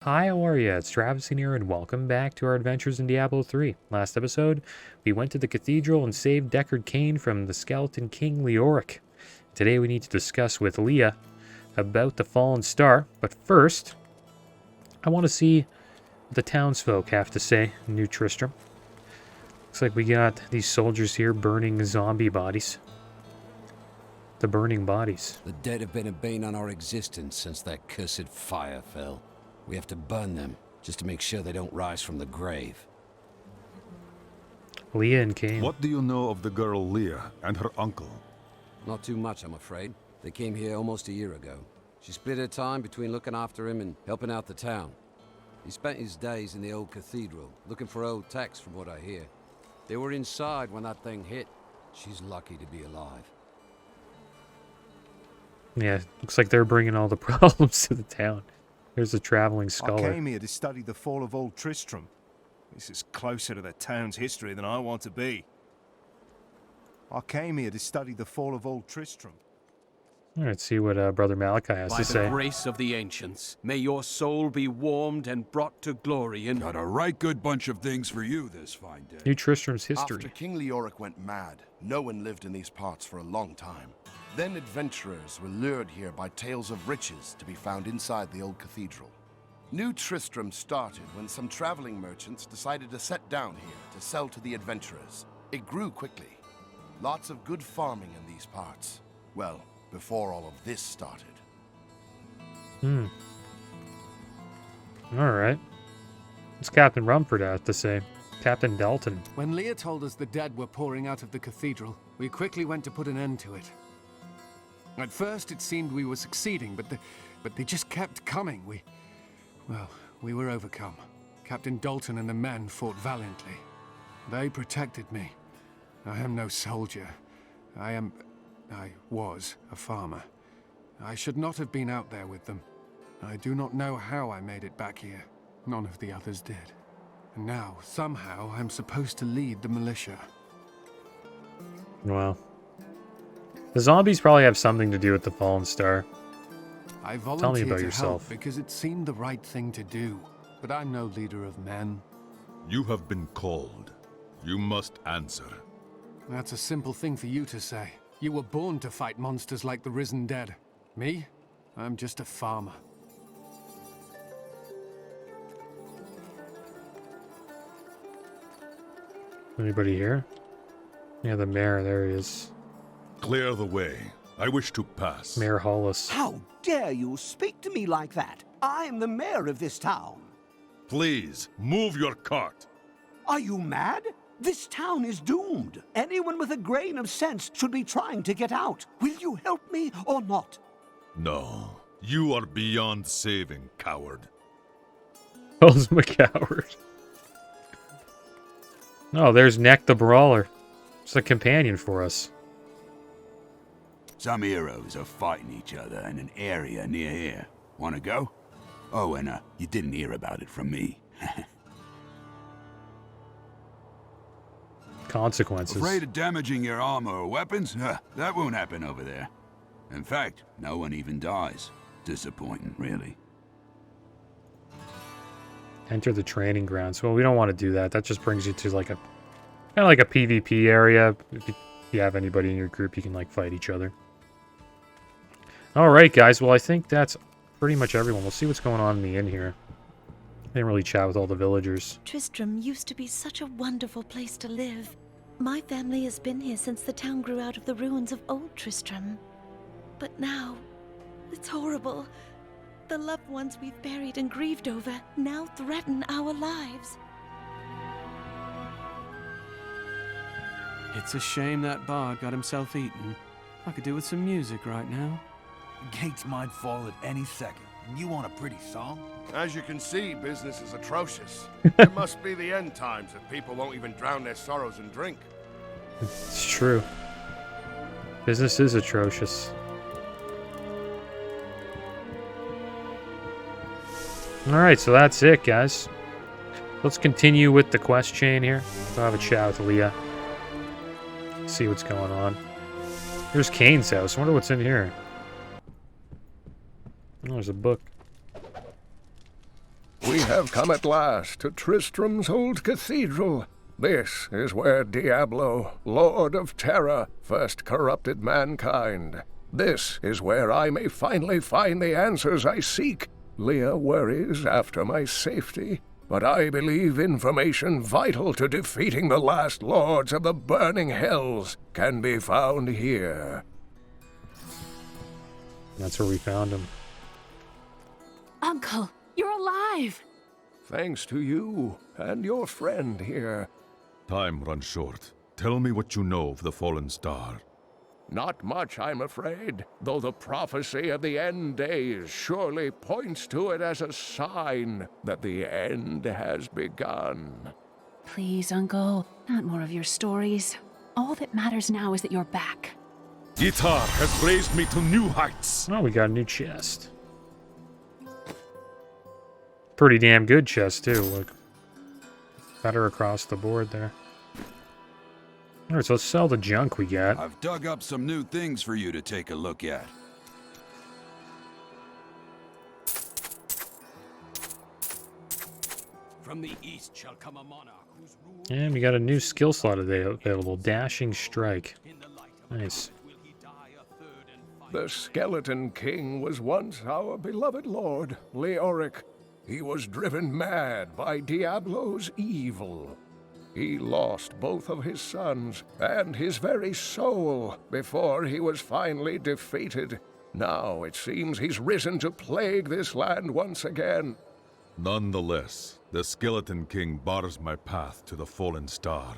Hi, how are ya? It's Traviseen here, and welcome back to our adventures in Diablo 3. Last episode, we went to the cathedral and saved Deckard Cain from the Skeleton King Leoric. Today we need to discuss with Leah about the Fallen Star, but first, I want to see what the townsfolk have to say in New Tristram. Looks like we got these soldiers here burning zombie bodies. The burning bodies. The dead have been a bane on our existence since that cursed fire fell. We have to burn them, just to make sure they don't rise from the grave. Leah and Cain. What do you know of the girl Leah and her uncle? Not too much, I'm afraid. They came here almost a year ago. She split her time between looking after him and helping out the town. He spent his days in the old cathedral, looking for old texts from what I hear. They were inside when that thing hit. She's lucky to be alive. Yeah, looks like they're bringing all the problems to the town. There's a traveling scholar. I came here to study the fall of old Tristram. This is closer to the town's history than I want to be. I came here to study the fall of old Tristram. All right, see what Brother Malachi has to say. By the grace of the ancients, may your soul be warmed and brought to glory in... Got a right good bunch of things for you this fine day. New Tristram's history. After King Leoric went mad, no one lived in these parts for a long time. Then adventurers were lured here by tales of riches to be found inside the old cathedral. New Tristram started when some traveling merchants decided to set down here to sell to the adventurers. It grew quickly. Lots of good farming in these parts. Well, before all of this started. All right. What's Captain Rumford have to say? Captain Dalton. When Leah told us the dead were pouring out of the cathedral, we quickly went to put an end to it. At first, it seemed we were succeeding, but they just kept coming. We were overcome. Captain Dalton and the men fought valiantly. They protected me. I am no soldier. I was a farmer. I should not have been out there with them. I do not know how I made it back here. None of the others did. And now, somehow, I'm supposed to lead the militia. Well, the zombies probably have something to do with the Fallen Star. I Tell me volunteered about to yourself. help because it seemed the right thing to do. But I'm no leader of men. You have been called. You must answer. That's a simple thing for you to say. You were born to fight monsters like the risen dead. Me? I'm just a farmer. Anybody here? Yeah, the mayor. There he is. Clear the way. I wish to pass. Mayor Hollis. How dare you speak to me like that? I am the mayor of this town. Please, move your cart. Are you mad? This town is doomed. Anyone with a grain of sense should be trying to get out. Will you help me or not? No, you are beyond saving, coward. Calls him a coward. Oh, there's Neck the Brawler. It's a companion for us. Some heroes are fighting each other in an area near here. Wanna go? Oh, and you didn't hear about it from me. Consequences. Afraid of damaging your armor or weapons? That won't happen over there. In fact, no one even dies. Disappointing, really. Enter the training grounds. Well, we don't want to do that. That just brings you to like a kind of like a PvP area. If you have anybody in your group, you can like fight each other. All right, guys. Well, I think that's pretty much everyone. We'll see what's going on in the inn here. I didn't really chat with all the villagers. Tristram used to be such a wonderful place to live. My family has been here since the town grew out of the ruins of old Tristram. But now, it's horrible. The loved ones we've buried and grieved over now threaten our lives. It's a shame that bard got himself eaten. I could do with some music right now. The gates might fall at any second, and you want a pretty song? As you can see, business is atrocious. It must be the end times if people won't even drown their sorrows in drink. It's true. Business is atrocious. Alright, so that's it, guys. Let's continue with the quest chain here. I'll have a chat with Leah. See what's going on. Here's Cain's house. I wonder what's in here. Oh, there's a book. We have come at last to Tristram's old cathedral. This is where Diablo, Lord of Terror, first corrupted mankind. This is where I may finally find the answers I seek. Leah worries after my safety, but I believe information vital to defeating the last lords of the burning hells can be found here. That's where we found him. Uncle, you're alive! Thanks to you and your friend here. Time runs short. Tell me what you know of the fallen star. Not much, I'm afraid, though the prophecy of the end days surely points to it as a sign that the end has begun. Please, Uncle, not more of your stories. All that matters now is that you're back. Itar has raised me to new heights. Oh, we got a new chest. Pretty damn good chest, too. Look. Better across the board there. Alright, so let's sell the junk we got. I've dug up some new things for you to take a look at. From the east shall come a monarch whose rule And we got a new skill slot available. Dashing Strike. Nice. The Skeleton King was once our beloved lord, Leoric. He was driven mad by Diablo's evil. He lost both of his sons and his very soul before he was finally defeated. Now it seems he's risen to plague this land once again. Nonetheless, the Skeleton King bars my path to the fallen star.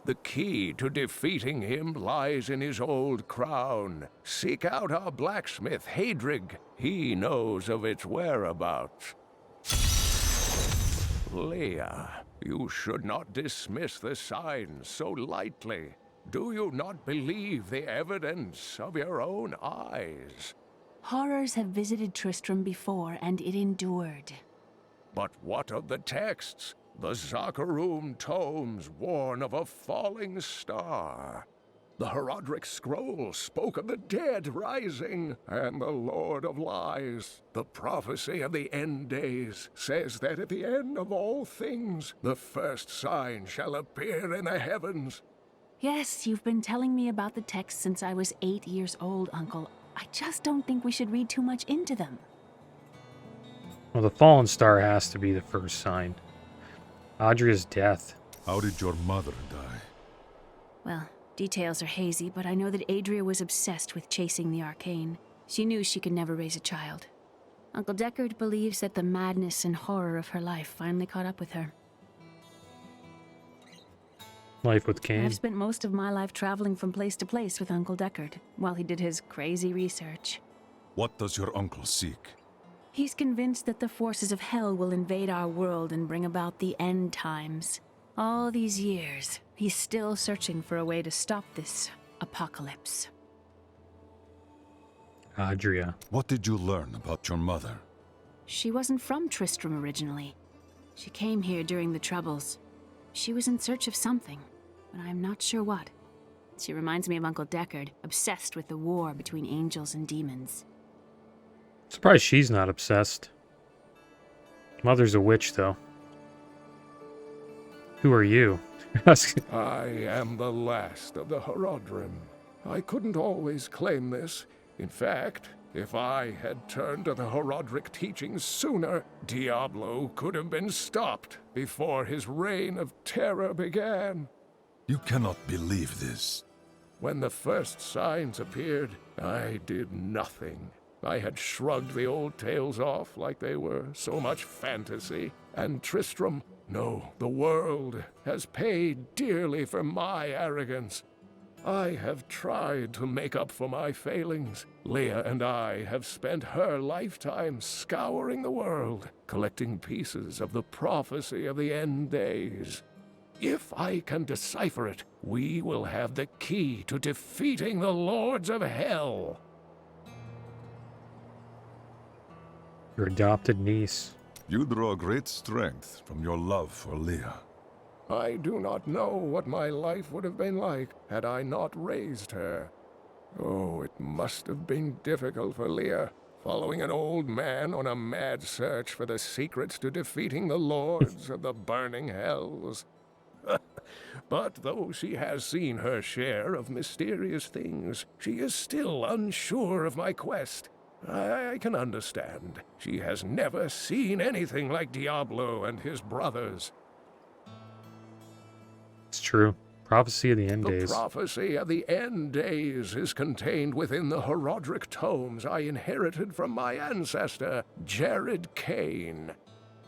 The key to defeating him lies in his old crown. Seek out our blacksmith, Hadrig. He knows of its whereabouts. Leah, you should not dismiss the signs so lightly. Do you not believe the evidence of your own eyes? Horrors have visited Tristram before, and it endured. But what of the texts? The Zakharum tomes warn of a falling star. The Herodric scroll spoke of the dead rising, and the Lord of Lies, the prophecy of the end days, says that at the end of all things, the first sign shall appear in the heavens. Yes, you've been telling me about the texts since I was 8 years old, Uncle. I just don't think we should read too much into them. Well, the fallen star has to be the first sign. Adria's death. How did your mother die? Well, details are hazy, but I know that Adria was obsessed with chasing the arcane. She knew she could never raise a child. Uncle Deckard believes that the madness and horror of her life finally caught up with her. Life with Cain. I've spent most of my life traveling from place to place with Uncle Deckard, while he did his crazy research. What does your uncle seek? He's convinced that the forces of hell will invade our world and bring about the end times. All these years, he's still searching for a way to stop this apocalypse. Adria. What did you learn about your mother? She wasn't from Tristram originally. She came here during the Troubles. She was in search of something, but I'm not sure what. She reminds me of Uncle Deckard, obsessed with the war between angels and demons. Surprised she's not obsessed. Mother's a witch, though. Who are you? I am the last of the Herodrim. I couldn't always claim this. In fact, if I had turned to the Herodric teachings sooner, Diablo could have been stopped before his reign of terror began. You cannot believe this. When the first signs appeared, I did nothing. I had shrugged the old tales off like they were so much fantasy. And Tristram, no, the world, has paid dearly for my arrogance. I have tried to make up for my failings. Leah and I have spent her lifetime scouring the world, collecting pieces of the prophecy of the end days. If I can decipher it, we will have the key to defeating the lords of hell. Your adopted niece. You draw great strength from your love for Leah. I do not know what my life would have been like had I not raised her. Oh, it must have been difficult for Leah, following an old man on a mad search for the secrets to defeating the lords of the burning hells. But though she has seen her share of mysterious things, she is still unsure of my quest. I can understand. She has never seen anything like Diablo and his brothers. It's true. Prophecy of the End The Days. prophecy of the End Days is contained within the Herodric tomes I inherited from my ancestor, Jared Kane.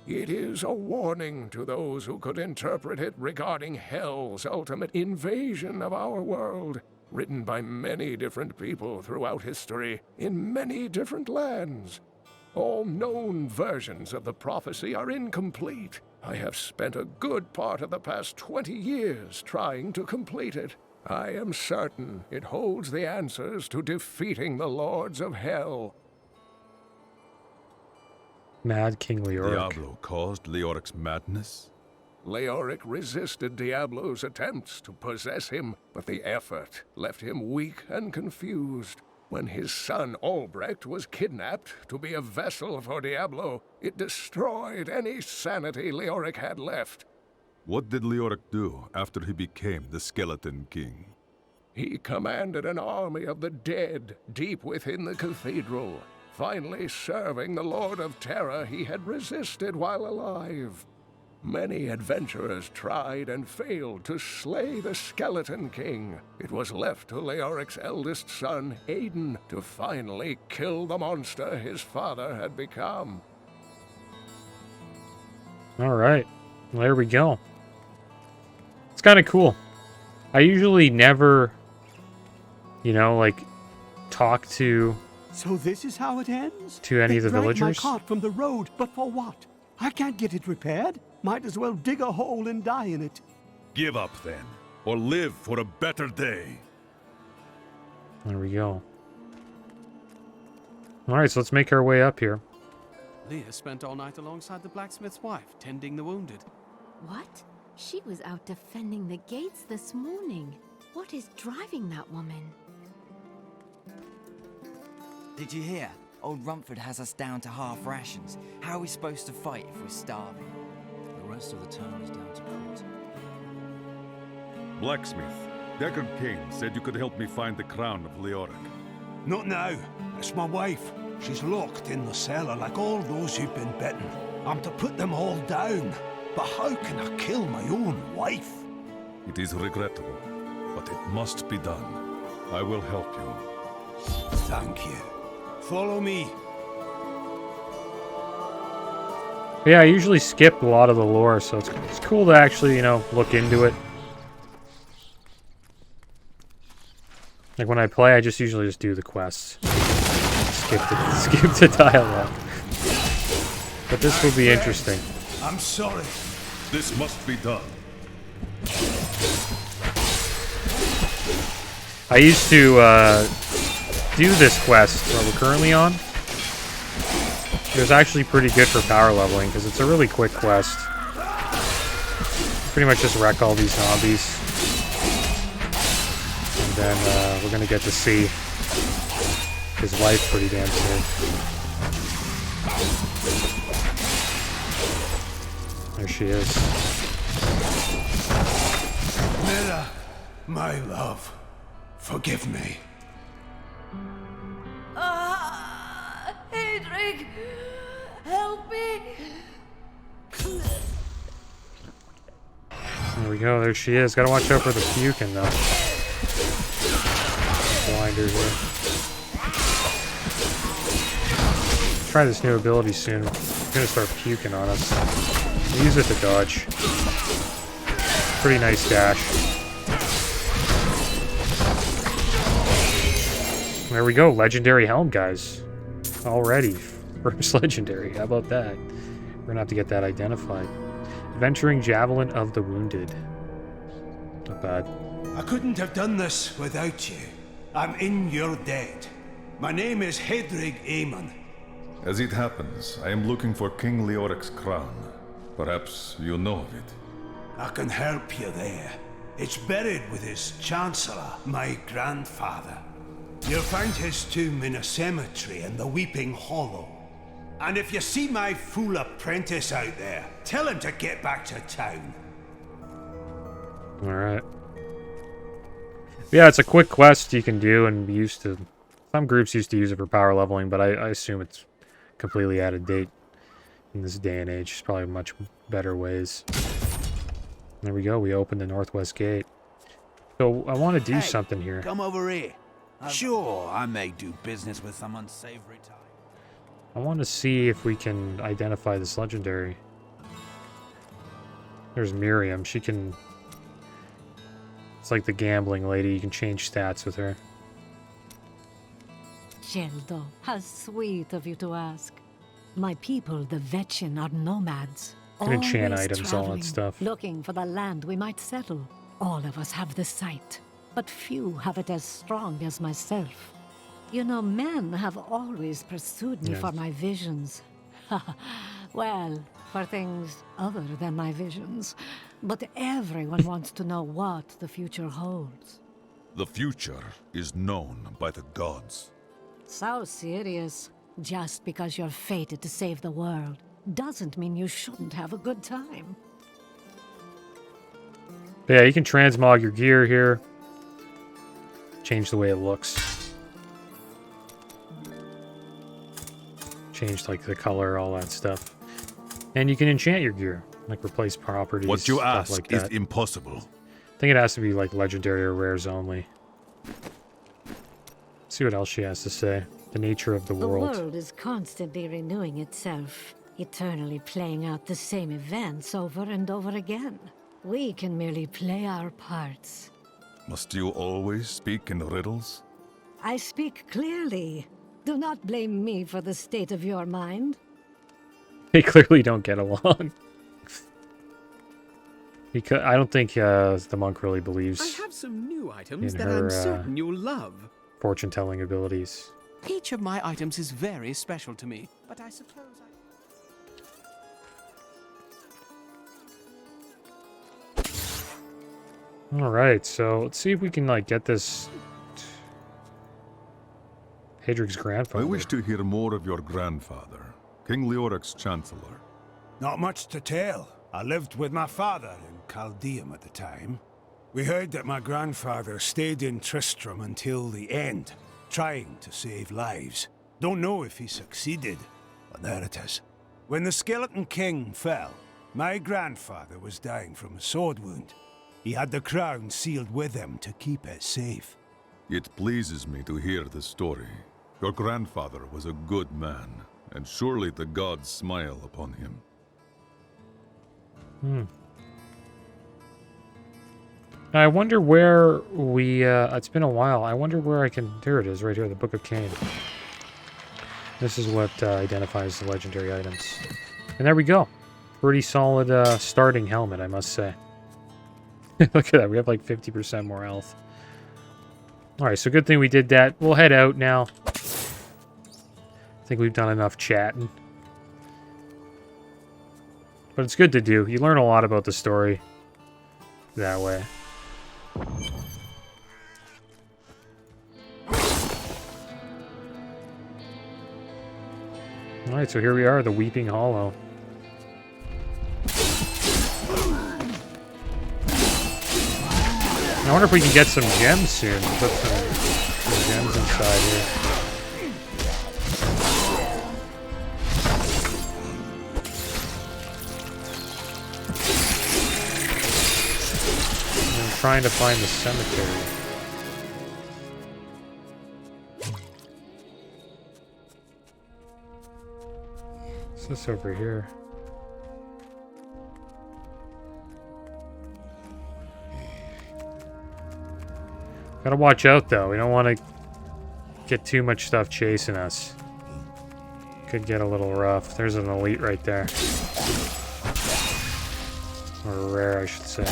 It is a warning to those who could interpret it regarding Hell's ultimate invasion of our world, written by many different people throughout history, in many different lands. All known versions of the prophecy are incomplete. I have spent a good part of the past 20 years trying to complete it. I am certain it holds the answers to defeating the Lords of Hell. Mad King Leoric. Diablo caused Leoric's madness? Leoric resisted Diablo's attempts to possess him, but the effort left him weak and confused. When his son Albrecht was kidnapped to be a vessel for Diablo, it destroyed any sanity Leoric had left. What did Leoric do after he became the Skeleton King? He commanded an army of the dead deep within the cathedral, finally serving the Lord of Terror he had resisted while alive. Many adventurers tried and failed to slay the Skeleton King. It was left to Leoric's eldest son, Aiden, to finally kill the monster his father had become. Alright, well, there we go. It's kind of cool. I usually never, like, talk to... So this is how it ends? To any of the dragged villagers? my cart from the road, but for what? I can't get it repaired. Might as well dig a hole and die in it. Give up then, or live for a better day. There we go. Alright, so let's make our way up here. Leah spent all night alongside the blacksmith's wife, tending the wounded. What? She was out defending the gates this morning. What is driving that woman? Did you hear? Old Rumford has us down to half rations. How are we supposed to fight if we're starving? The rest of the town is down to quarter. Blacksmith, Deckard Kane said you could help me find the crown of Leoric. Not now. It's my wife. She's locked in the cellar like all those who've been bitten. I'm to put them all down. But how can I kill my own wife? It is regrettable, but it must be done. I will help you. Thank you. Follow me. Yeah, I usually skip a lot of the lore, so it's cool to actually, look into it. Like when I play, I usually just do the quests. Skip the dialogue. But this will be interesting. I'm sorry. This must be done. I used to do this quest that we're currently on. It was actually pretty good for power leveling because it's a really quick quest. Pretty much just wreck all these zombies. And then we're going to get to see his wife pretty damn soon. There she is. Mira, my love, forgive me. Hedrig, help me! There we go, there she is. Gotta watch out for the puking, though. Blind her here. Try this new ability soon. It's gonna start puking on us. Use it to dodge. Pretty nice dash. There we go, legendary helm, guys. Already. First legendary, how about that? We're gonna have to get that identified. Adventuring Javelin of the Wounded. Not bad. I couldn't have done this without you. I'm in your debt. My name is Hedrig Aemon. As it happens, I am looking for King Leoric's crown. Perhaps you know of it. I can help you there. It's buried with his chancellor, my grandfather. You'll find his tomb in a cemetery in the Weeping Hollow. And if you see my fool apprentice out there, tell him to get back to town. Alright. Yeah, it's a quick quest you can do, and some groups used to use it for power leveling, but I assume it's completely out of date in this day and age. There's probably much better ways. There we go, we opened the northwest gate. So I want to do something here. Come over here. Sure, I may do business with some unsavory type. I want to see if we can identify this legendary. There's Miriam. She can... It's like the gambling lady. You can change stats with her. Geldo, how sweet of you to ask. My people, the Vetchin, are nomads. You can enchant Always items, all that traveling, stuff. looking for the land we might settle. All of us have the sight, but few have it as strong as myself. You know, men have always pursued me for my visions. Well, for things other than my visions. But everyone wants to know what the future holds. The future is known by the gods. So serious. Just because you're fated to save the world doesn't mean you shouldn't have a good time. But yeah, you can transmog your gear here. Change the way it looks. Change like the color, all that stuff. And you can enchant your gear, like replace properties. What you stuff ask like is that. impossible. I think it has to be like legendary or rares only. See what else she has to say. The nature of the world. The world is constantly renewing itself, eternally playing out the same events over and over again. We can merely play our parts. Must you always speak in riddles? I speak clearly. Do not blame me for the state of your mind. They clearly don't get along. Because I don't think the monk really believes I have some new items in that her I'm certain you'll love. fortune-telling abilities. Each of my items is very special to me, but I suppose Alright, so let's see if we can like get this Hadric's grandfather. I wish to hear more of your grandfather, King Leoric's chancellor. Not much to tell. I lived with my father in Chaldeum at the time. We heard that my grandfather stayed in Tristram until the end, trying to save lives. Don't know if he succeeded, but there it is. When the Skeleton King fell, my grandfather was dying from a sword wound. He had the crown sealed with him to keep it safe. It pleases me to hear the story. Your grandfather was a good man, and surely the gods smile upon him. I wonder where we, it's been a while. I wonder where I can, there it is, right here, the Book of Cain. This is what identifies the legendary items. And there we go. Pretty solid starting helmet, I must say. Look at that, we have like 50% more health. Alright, so good thing we did that. We'll head out now. I think we've done enough chatting. But it's good to do. You learn a lot about the story that way. Alright, so here we are, the Weeping Hollow. I wonder if we can get some gems soon. Put some gems inside here. I'm trying to find the cemetery. What's this over here? Gotta watch out though, we don't want to get too much stuff chasing us. Could get a little rough. There's an elite right there. Or a rare, I should say.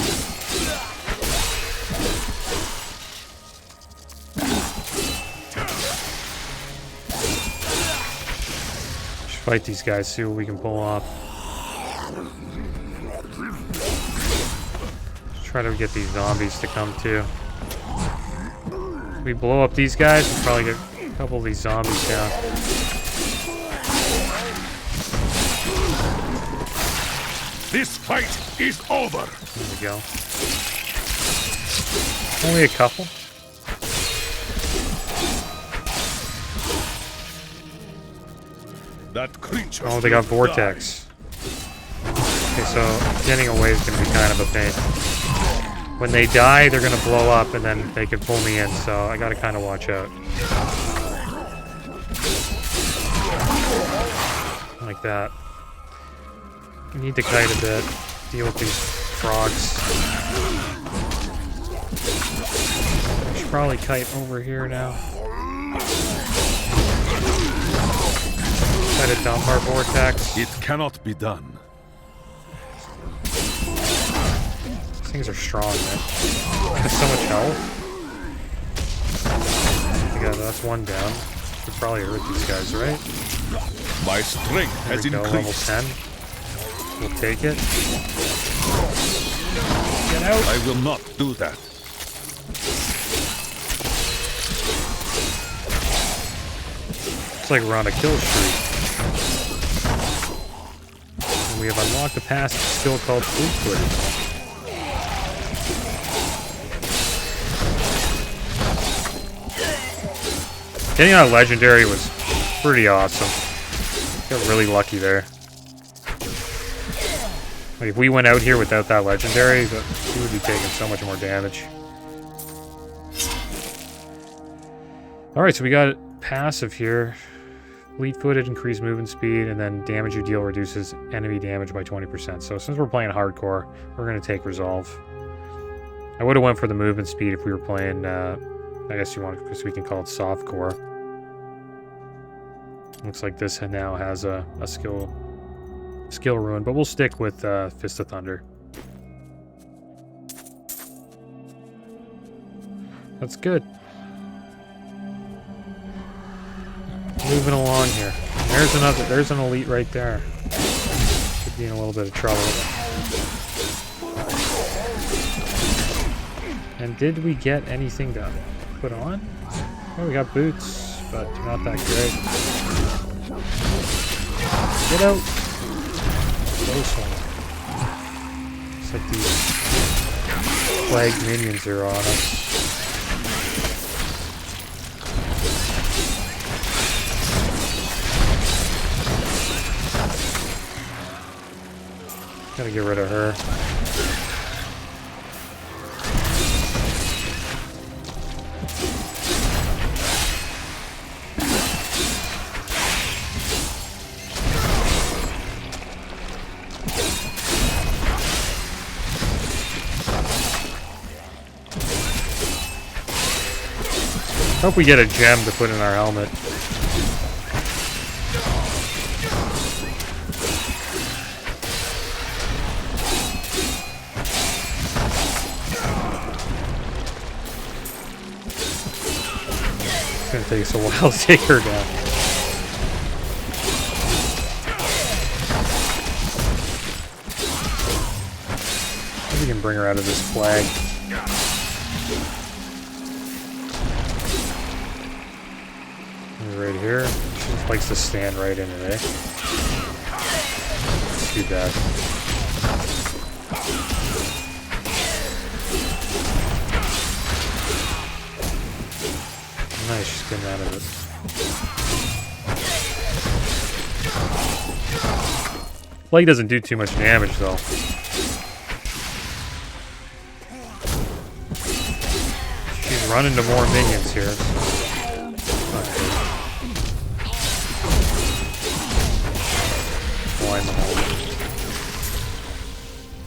Just fight these guys, see what we can pull off. Just try to get these zombies to come too. We blow up these guys, we'll probably get a couple of these zombies down. This fight is over. There we go. Only a couple. That creature. Oh, they got vortex. Okay, so getting away is gonna be kind of a pain. When they die, they're gonna blow up, and then they can pull me in. So I gotta kind of watch out. Like that. We need to kite a bit. Deal with these frogs. I should probably kite over here now. Try to dump our vortex. It cannot be done. These things are strong, man. Has so much health. Yeah, that's one down. Should probably hurt these guys, right? My strength has increased. Level 10. We'll take it. Get out. I will not do that. Looks like we're on a kill streak. And we have unlocked a passive skill called Fleet-Footed. Getting out legendary was pretty awesome. Got really lucky there. Like if we went out here without that legendary, we would be taking so much more damage. Alright, so we got passive here. Fleet-footed, increased movement speed, and then damage you deal reduces enemy damage by 20%. So since we're playing hardcore, we're going to take resolve. I would have went for the movement speed if we were playing, I guess you want, because we can call it softcore. Looks like this now has a skill ruin, but we'll stick with Fist of Thunder. That's good. Moving along here. There's an elite right there. Could be in a little bit of trouble. And did we get anything to put on? Oh, we got boots, but not that great. Get out! Close one. Looks like these plague minions are on us. Gotta get rid of her. Hope we get a gem to put in our helmet. It's gonna take us a while to take her down. Maybe we can bring her out of this flag. Right here. She just likes to stand right in it, eh? Too bad. Nice, she's getting out of it. Plague doesn't do too much damage, though. She's running to more minions here.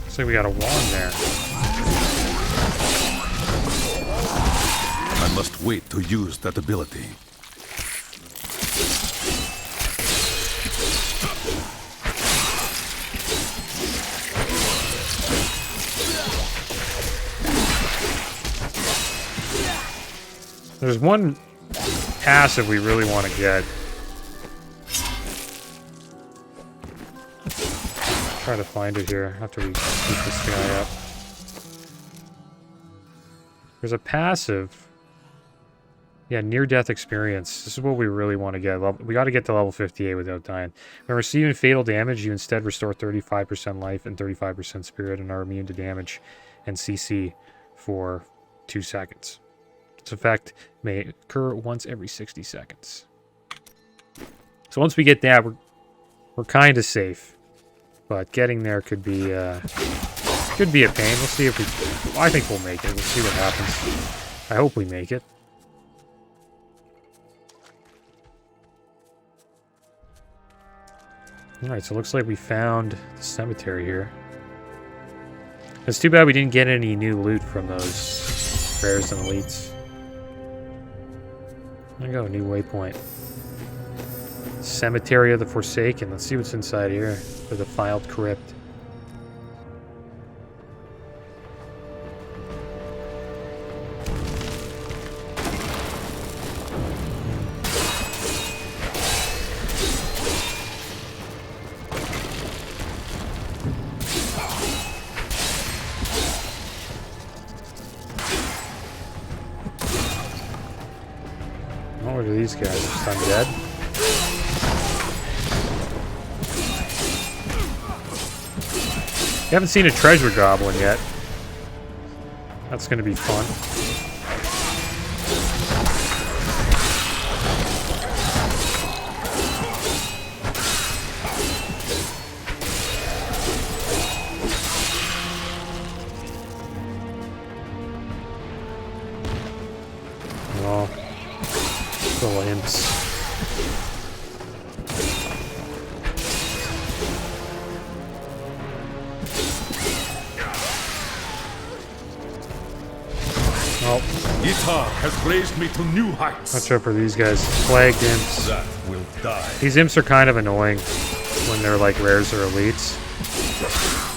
Looks like we got a wand there. I must wait to use that ability. There's one passive we really want to get. Try to find it here after we keep this guy up. There's a passive Yeah, near-death experience. This is what we really want to get. We got to get to level 58 without dying. When receiving fatal damage, you instead restore 35% life and 35% spirit and are immune to damage and CC for 2 seconds. This effect may occur once every 60 seconds. So once we get that, we're kind of safe. But getting there could be a pain. We'll see if we... I think we'll make it. We'll see what happens. I hope we make it. Alright, so it looks like we found the cemetery here. It's too bad we didn't get any new loot from those rares and elites. There you go, new waypoint. Cemetery of the Forsaken. Let's see what's inside here. For the Defiled Crypt. What are these guys? Just undead? You haven't seen a treasure goblin yet. That's going to be fun. Oh. Little imps. Oh. Ita has raised me to new heights. Watch out for these guys. Plagued imps. That will die. These imps are kind of annoying when they're like rares or elites.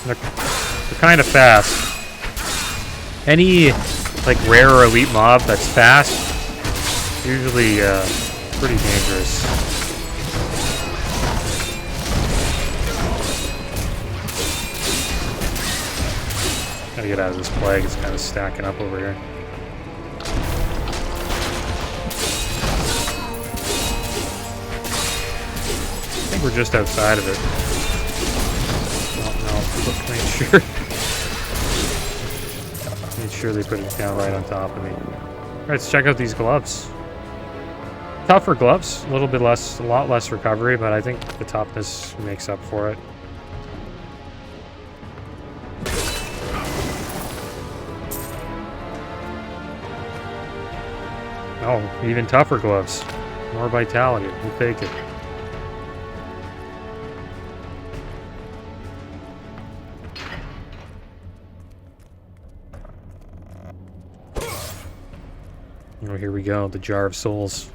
They're kind of fast. Any like rare or elite mob that's fast, usually pretty dangerous. Gotta get out of this plague. It's kind of stacking up over here. I think we're just outside of it. Oh, no, made sure they put it down right on top of me. Alright, let's check out these gloves. Tougher gloves, a little bit less, a lot less recovery, but I think the toughness makes up for it. Oh, even tougher gloves. More vitality. We'll take it. Oh, here we go. The Jar of Souls.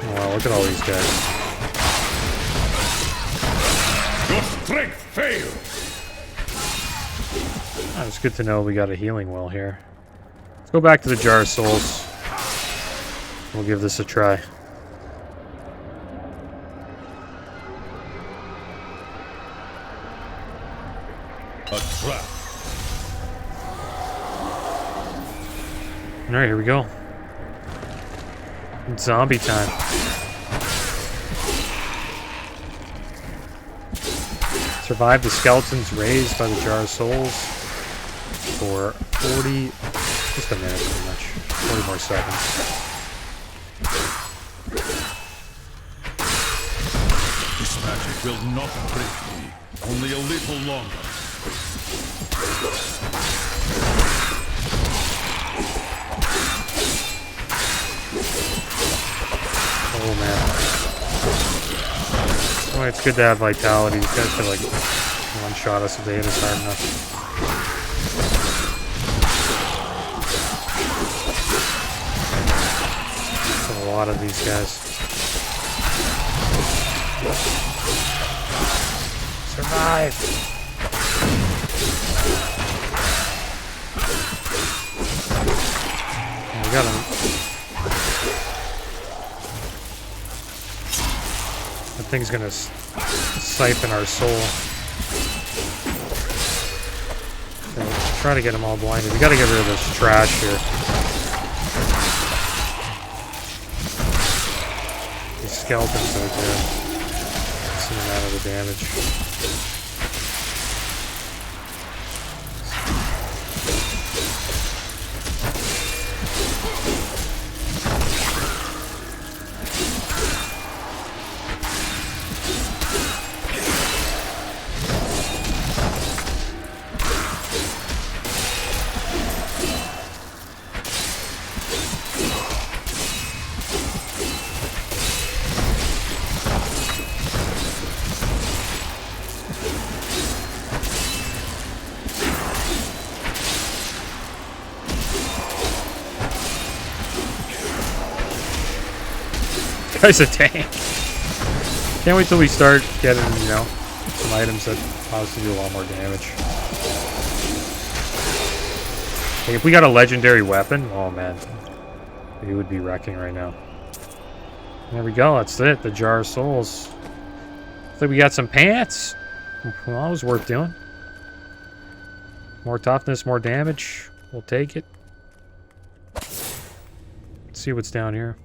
Wow, look at all these guys. Your strength failed. Oh, it's good to know we got a healing well here. Let's go back to the Jar of Souls. We'll give this a try. A trap. Alright, here we go. It's zombie time. Survive the skeletons raised by the Jar of Souls for 40, just a minute pretty much, 40 more seconds. This magic will not break me, only a little longer. Oh man. Oh, it's good to have vitality. These guys could like one-shot us if they hit us hard enough. A lot of these guys. Survive! thing's gonna siphon our soul. Okay, try to get them all blinded. We gotta get rid of this trash here. These skeletons out there. Some amount of the damage. Guy's a tank. Can't wait till we start getting, you know, some items that allow us to do a lot more damage. Like if we got a legendary weapon, oh man, we would be wrecking right now. There we go, that's it, the Jar of Souls. Looks like we got some pants. Well, that was worth doing. More toughness, more damage. We'll take it. Let's see what's down here.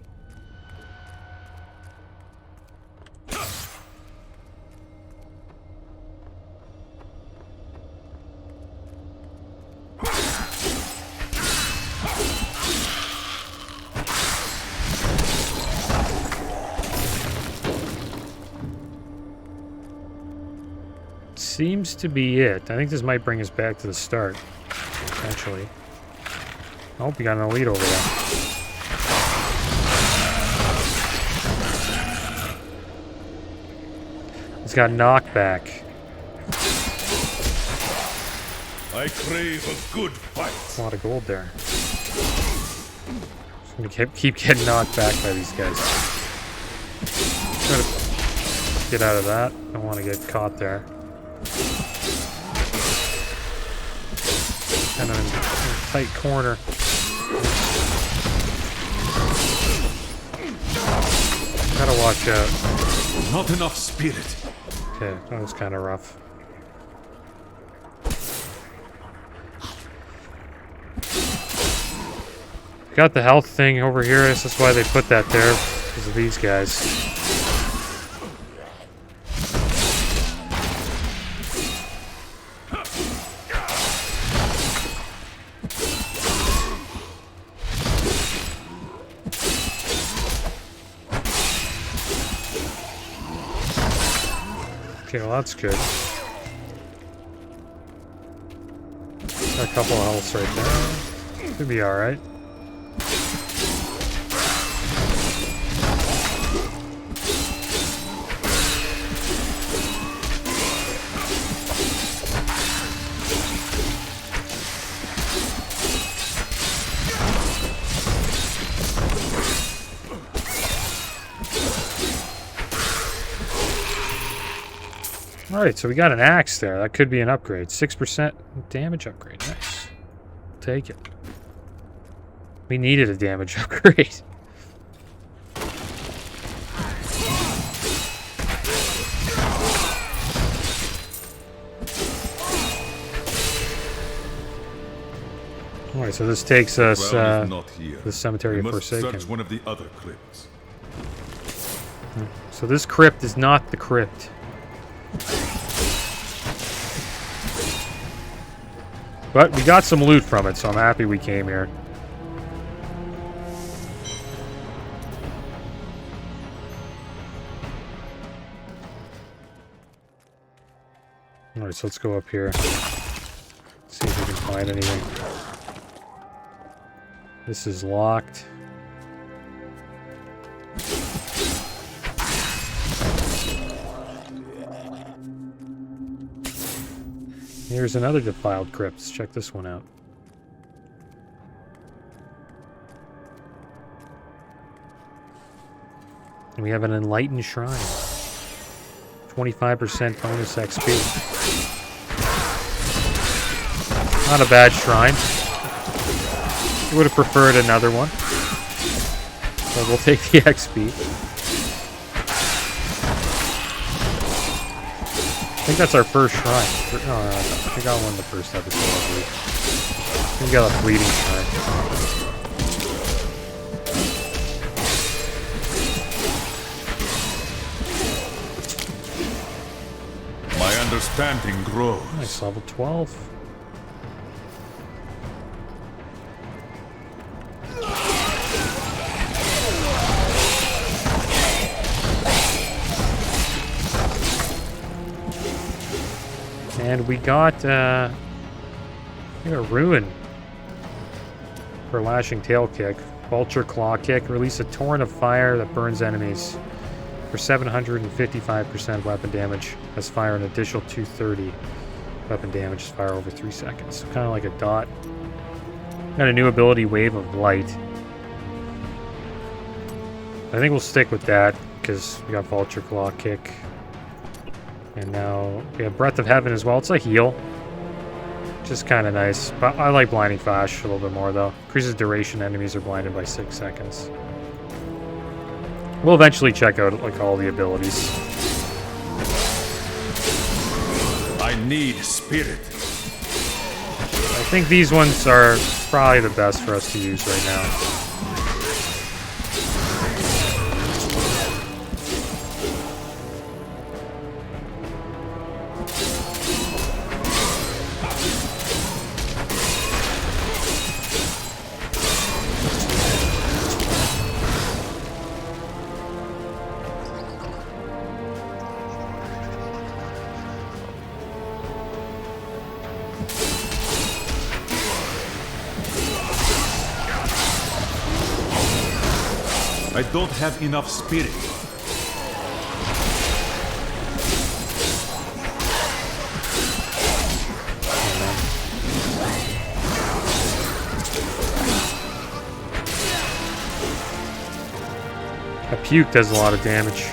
Seems to be it. I think this might bring us back to the start, potentially. I hope we got an elite over there. He's got knockback. I crave a good fight. A lot of gold there. Just gonna keep getting knocked back by these guys. Try to get out of that. Don't want to get caught there. Kind of in a tight corner. Gotta watch out. Not enough spirit. Okay, that was kind of rough. Got the health thing over here. That's why they put that there, because of these guys. Okay, well that's good. Got a couple of healths right there. Could be alright. Alright, so we got an axe there. That could be an upgrade. 6% damage upgrade. Nice. Take it. We needed a damage upgrade. Alright, so this takes us to the Cemetery of Forsaken. Search one of the other crypts. So this crypt is not the crypt. But we got some loot from it, so I'm happy we came here. Alright, so let's go up here. See if we can find anything. This is locked. Here's another defiled crypt. Let's check this one out. And we have an enlightened shrine. 25% bonus XP. Not a bad shrine. I would have preferred another one. But we'll take the XP. think that's our first shrine. No, I think I won the first episode, I believe. We got a fleeting shrine. My understanding grows. Nice, level 12. And we got a ruin for lashing tail kick. Vulture claw kick. Release a torrent of fire that burns enemies for 755% weapon damage. Has fire an additional 230 weapon damage. Fire over 3 seconds. Kind of like a dot. Got a new ability, Wave of Light. I think we'll stick with that because we got Vulture claw kick. And now we have Breath of Heaven as well. It's a heal. Just kind of nice. But I like Blinding Flash a little bit more, though. Increases duration. Enemies are blinded by 6 seconds. We'll eventually check out like all the abilities. I need spirit. I think these ones are probably the best for us to use right now. I don't have enough spirit. A puke does a lot of damage.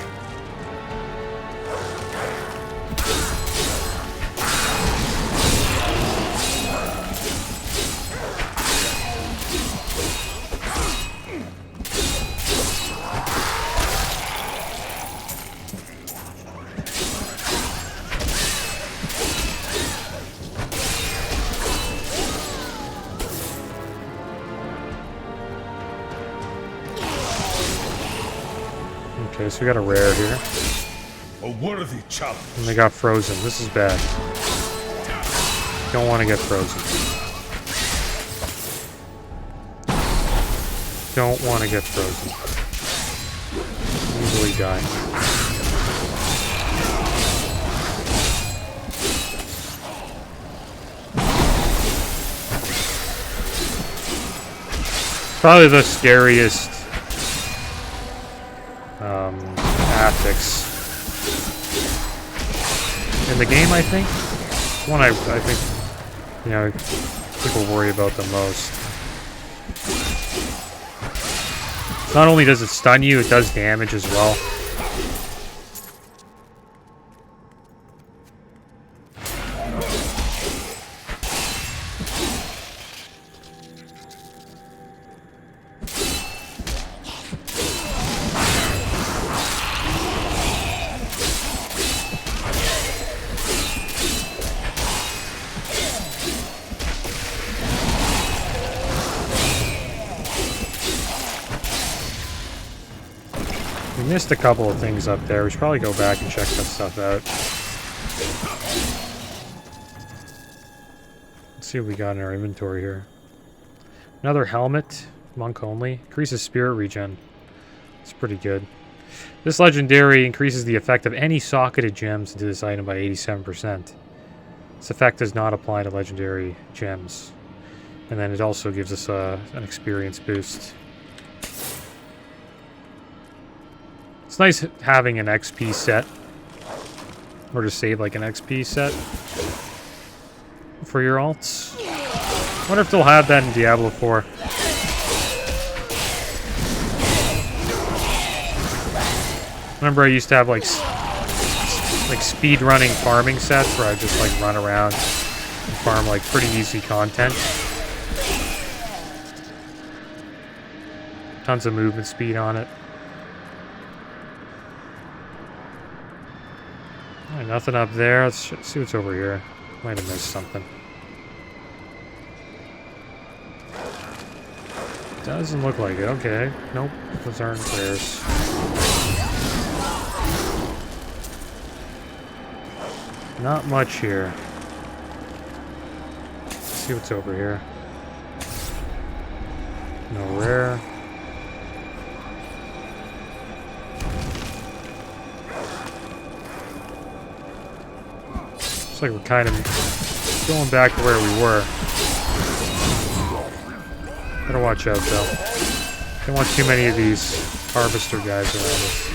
Okay, so we got a rare here. A worthy challenge. And they got frozen. This is bad. Don't want to get frozen. Don't want to get frozen. Easily die. Probably the scariest tactics in the game, I think. One I think, you know, people worry about the most. Not only does it stun you, it does damage as well. Missed a couple of things up there. We should probably go back and check that stuff out. Let's see what we got in our inventory here. Another helmet, monk only. Increases spirit regen. It's pretty good. This legendary increases the effect of any socketed gems into this item by 87%. This effect does not apply to legendary gems. And then it also gives us an experience boost. It's nice having an XP set, or to save like an XP set for your alts. I wonder if they'll have that in Diablo 4. Remember I used to have like speed running farming sets where I just like run around and farm like pretty easy content. Tons of movement speed on it. Alright, nothing up there. Let's see what's over here. Might have missed something. Doesn't look like it. Okay. Nope. Those aren't prayers. Not much here. Let's see what's over here. No rare. Looks like we're kind of going back to where we were. Better watch out, though. Don't want too many of these harvester guys around us.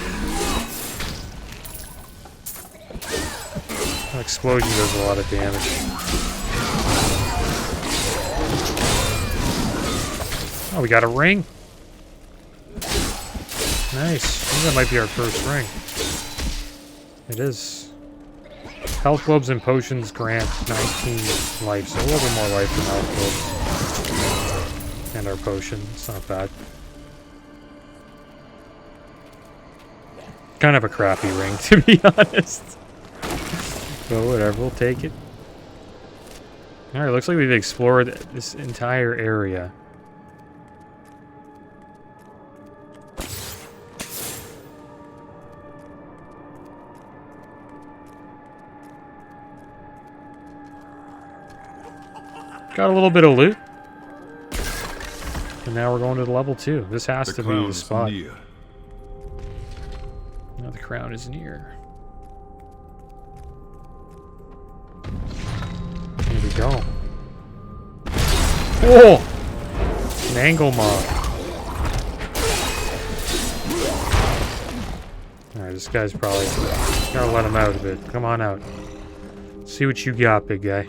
An explosion does a lot of damage. Oh, we got a ring. Nice. I think that might be our first ring. It is. Health globes and potions grant 19 life, so a little bit more life than health globes. And our potion. It's not bad. Kind of a crappy ring, to be honest. But whatever, we'll take it. Alright, looks like we've explored this entire area. Got a little bit of loot. And now we're going to level 2. This has to be the spot. Now the crown is near. Here we go. Whoa! An angle mob. Alright, this guy's probably... Gotta let him out a bit. Come on out. See what you got, big guy.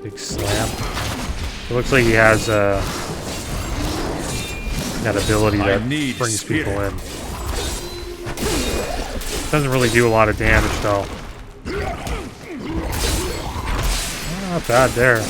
Big slam. It looks like he has that ability that brings people in. Doesn't really do a lot of damage though. Not bad there.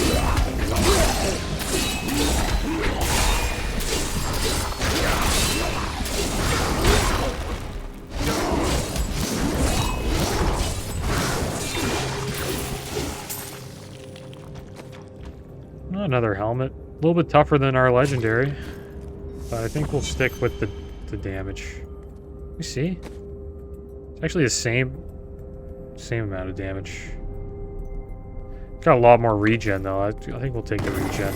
Another helmet. A little bit tougher than our legendary. But I think we'll stick with the damage. Let me see. It's actually the same amount of damage. Got a lot more regen though. I think we'll take the regen.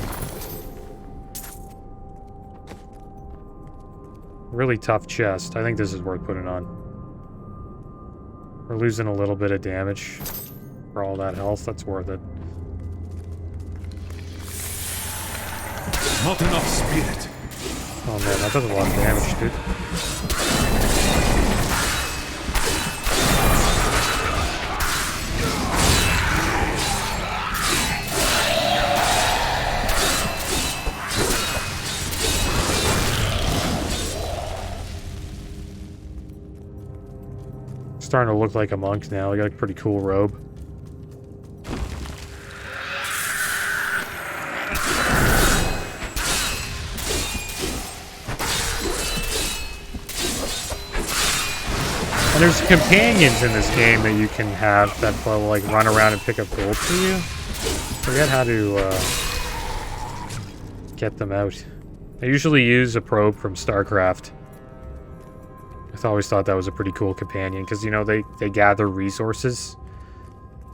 Really tough chest. I think this is worth putting on. We're losing a little bit of damage for all that health. That's worth it. Not enough spirit. Oh man, that does a lot of damage, dude. Starting to look like a monk now. I got a pretty cool robe. And there's companions in this game that you can have that will like run around and pick up gold for you. Forget how to get them out. I usually use a probe from StarCraft. I always thought that was a pretty cool companion because, you know, they gather resources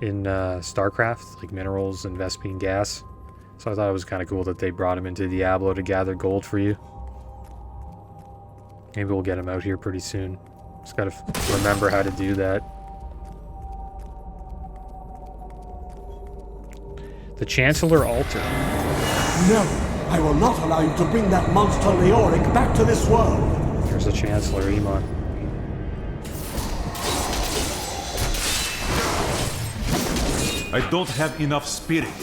in StarCraft, like minerals and Vespene gas. So I thought it was kind of cool that they brought him into Diablo to gather gold for you. Maybe we'll get him out here pretty soon. Just gotta remember how to do that. The Chancellor Altar. No, I will not allow you to bring that monster Leoric back to this world. There's the Chancellor, Emon. I don't have enough spirit.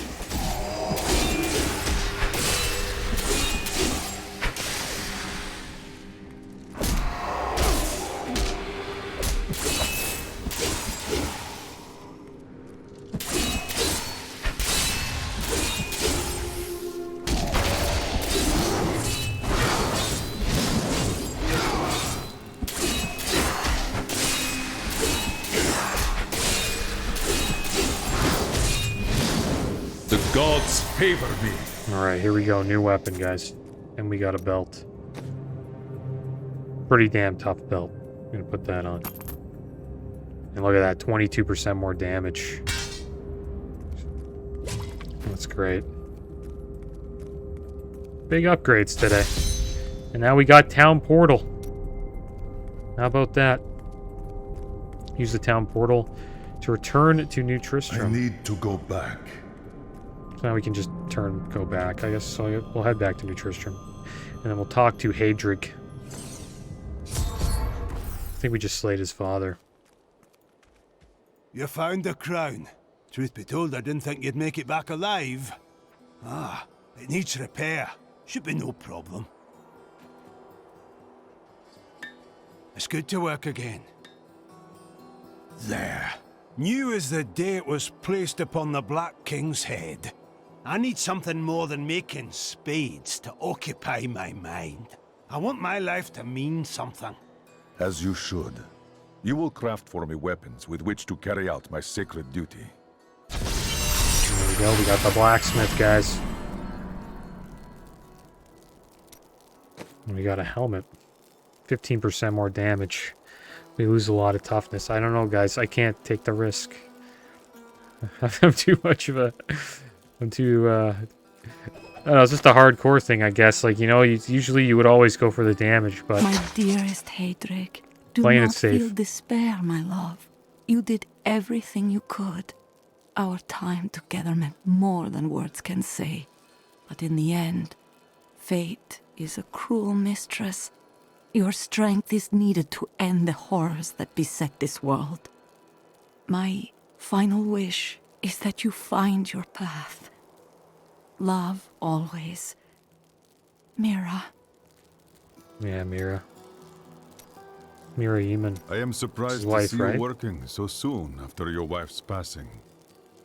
favor me. Alright, here we go. New weapon, guys. And we got a belt. Pretty damn tough belt. I'm gonna put that on. And look at that, 22% more damage. That's great. Big upgrades today. And now we got Town Portal. How about that? Use the Town Portal to return to New Tristram. I need to go back. So now we can just go back, I guess. So we'll head back to New Tristram. And then we'll talk to Hadrig. I think we just slayed his father. You found the crown. Truth be told, I didn't think you'd make it back alive. Ah, it needs repair. Should be no problem. It's good to work again. There. New as the day it was placed upon the Black King's head. I need something more than making spades to occupy my mind. I want my life to mean something. As you should. You will craft for me weapons with which to carry out my sacred duty. There we go, we got the blacksmith, guys. And we got a helmet. 15% more damage. We lose a lot of toughness. I don't know, guys. I can't take the risk. I'm too much of a... I'm too, I don't know, it's just a hardcore thing, I guess. Like, you know, usually you would always go for the damage, but... My dearest Hadrig, do playing not it safe. feel despair, my love. You did everything you could. Our time together meant more than words can say. But in the end, fate is a cruel mistress. Your strength is needed to end the horrors that beset this world. My final wish is that you find your path. Love always. Mira. Yeah, Mira. Mira Eamon. I am surprised to wife, see right? you working so soon after your wife's passing.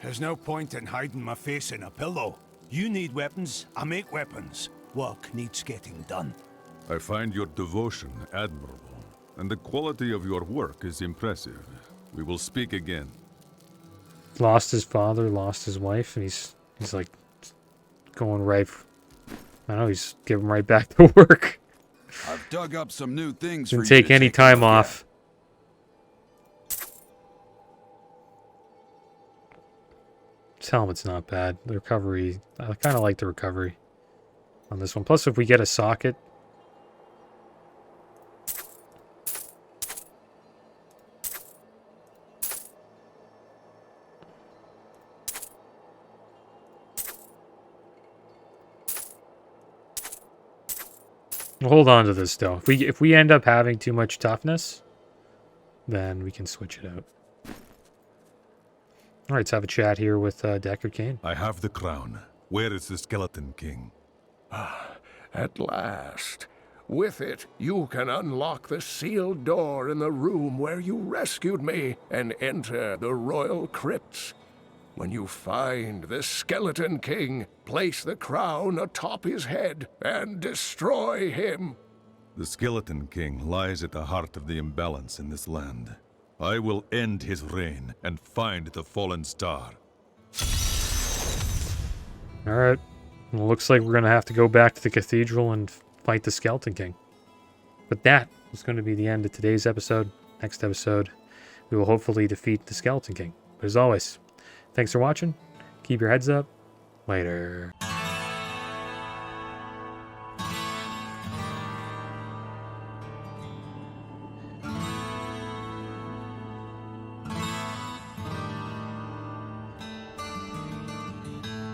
There's no point in hiding my face in a pillow. You need weapons, I make weapons. Work needs getting done. I find your devotion admirable, and the quality of your work is impressive. We will speak again. Lost his father, lost his wife, and he's like going right... I don't know, he's giving right back to work. I've dug up some new things Didn't for you take to any take a time look at. off. This helmet's not bad. The recovery, I kind of like the recovery on this one. Plus, if we get a socket... We'll hold on to this though. If we end up having too much toughness, then we can switch it out. All right, let's have a chat here with Deckard Cain. I have the crown. Where is the Skeleton King? At last. With it, you can unlock the sealed door in the room where you rescued me and enter the royal crypts. When you find the Skeleton King, place the crown atop his head and destroy him. The Skeleton King lies at the heart of the imbalance in this land. I will end his reign and find the fallen star. Alright. Well, looks like we're going to have to go back to the cathedral and fight the Skeleton King. But that is going to be the end of today's episode. Next episode, we will hopefully defeat the Skeleton King. But as always, thanks for watching. Keep your heads up. Later.